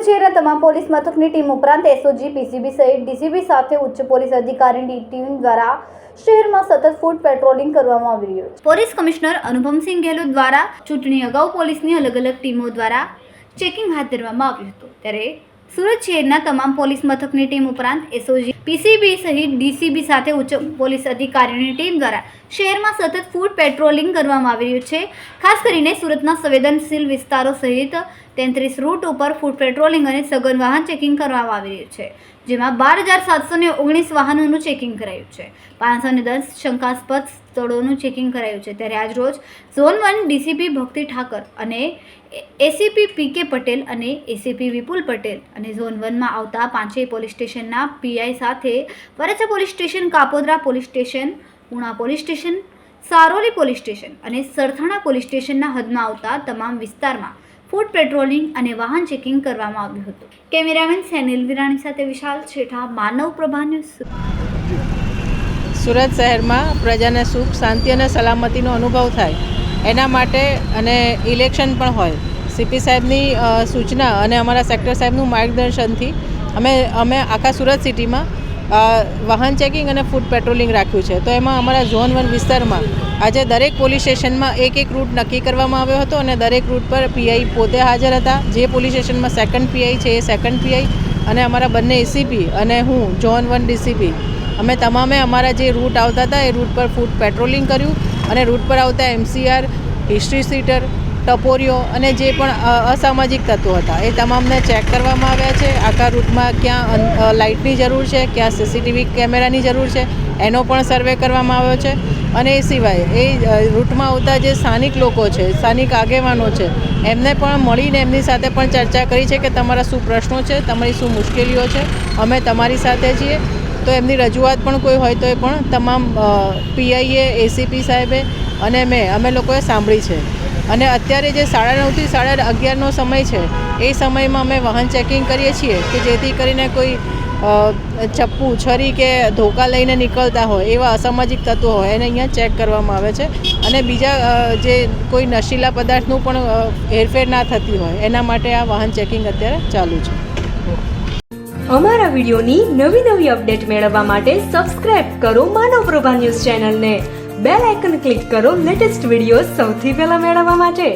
સુરત શહેરના તમામ પોલીસ મથકની ટીમ ઉપરાંત એસઓજી, પીસીબી સહિત ડીસીબી સાથે ઉચ્ચ પોલીસ અધિકારીની ટીમ દ્વારા શહેરમાં સતત ફૂટ પેટ્રોલિંગ કરવામાં આવી રહ્યું છે। પોલીસ કમિશનર અનુપમસિંહ ગેહલોત દ્વારા ચૂંટણી અગાઉ પોલીસની અલગ અલગ ટીમો દ્વારા ચેકિંગ હાથ ધરવામાં આવ્યું હતું, ત્યારે સુરત શહેરના તમામ પોલીસ મથકની ટીમ ઉપરાંત એસઓજી, પીસીબી સહિત ડીસીબી સાથે ઉચ્ચ પોલીસ અધિકારીની ટીમ દ્વારા શહેરમાં સતત ફૂટ પેટ્રોલિંગ કરવામાં આવી રહ્યું છે। ખાસ કરીને સુરતના સંવેદનશીલ વિસ્તારો સહિત 33 રૂટ ઉપર ફૂટ પેટ્રોલિંગ અને સઘન વાહન ચેકિંગ કરવામાં આવી રહ્યું છે, જેમાં 12,719 વાહનોનું ચેકિંગ કરાયું છે, 510 શંકાસ્પદ સ્થળોનું ચેકિંગ કરાયું છે। ત્યારે આજરોજ ઝોન 1 ડીસીપી ભક્તિ ઠાકર અને એસીપી પીકે પટેલ અને એસીપી વિપુલ પટેલ અને ઝોન 1માં આવતા પાંચેય પોલીસ સ્ટેશનના પીઆઈ સાથે Varachha police station, Kapodra police station, Una police station, Saroli police station અને સરથાણા પોલીસ સ્ટેશનના હદમાં આવતા તમામ વિસ્તારમાં ફૂટ પેટ્રોલિંગ અને વાહન ચેકિંગ કરવામાં આવ્યું હતું। કેમેરામેન સેનિલ વિરાણી સાથે વિશાલ છેઠા, માનવ પ્રભા ન્યૂઝ। સુરત શહેરમાં પ્રજાને સુખ, શાંતિ અને સલામતીનો અનુભવ થાય એના માટે અને ઇલેક્શન પણ હોય, સીપી સાહેબની સૂચના અને અમારા સેક્ટર સાહેબનું માર્ગદર્શનથી અમે આખા સુરત સિટીમાં વાહન ચેકિંગ અને ફૂટ પેટ્રોલિંગ રાખ્યું છે। તો એમાં અમારા ઝોન 1 વિસ્તારમાં આજે દરેક પોલીસ સ્ટેશનમાં એક રૂટ નક્કી કરવામાં આવ્યો હતો અને દરેક રૂટ પર પીઆઈ પોતે હાજર હતા। જે પોલીસ સ્ટેશનમાં સેકન્ડ પીઆઈ છે એ સેકન્ડ પીઆઈ અને અમારા બંને એસીપી અને હું ઝોન 1 ડીસીપી અમે તમામે અમારા જે રૂટ આવતા હતા એ રૂટ પર ફૂટ પેટ્રોલિંગ કર્યું અને રૂટ પર આવતા એમસીઆર, હિસ્ટ્રી સીટર, ટપોરીઓ અને જે પણ અસામાજિક તત્વો હતા એ તમામને ચેક કરવામાં આવ્યા છે। આખા રૂટમાં ક્યાં લાઇટની જરૂર છે, ક્યાં સીસીટીવી કેમેરાની જરૂર છે એનો પણ સર્વે કરવામાં આવ્યો છે। અને એ સિવાય એ રૂટમાં આવતા જે સ્થાનિક લોકો છે, સ્થાનિક આગેવાનો છે, એમને પણ મળીને એમની સાથે પણ ચર્ચા કરી છે કે તમારા શું પ્રશ્નો છે, તમારી શું મુશ્કેલીઓ છે, અમે તમારી સાથે છીએ। તો એમની રજૂઆત પણ કોઈ હોય તો એ પણ તમામ પીઆઈએ, એસીપી સાહેબે અને અમે લોકોએ સાંભળી છે। અને અત્યારે જે 9:30 થી 11:30નો સમય છે એ સમયમાં અમે વાહન ચેકિંગ કરીએ છીએ કે જેથી કરીને કોઈ ચપ્પુ, છરી કે ધોકા લઈને નીકળતા હોય એવા અસામાજિક તત્વો હોય એને અહીંયા ચેક કરવામાં આવે છે અને બીજા જે કોઈ નશીલા પદાર્થનું પણ હેરફેર ના થતી હોય એના માટે આ વાહન ચેકિંગ અત્યારે ચાલુ છે। અમારા વિડીયોની નવી અપડેટ મેળવવા માટે સબસ્ક્રાઇબ કરો માનવ પ્રભા ન્યૂઝ ચેનલને, બેલ આઇકન ક્લિક કરો લેટેસ્ટ વિડીયો સૌથી પહેલા મેળવવા માટે।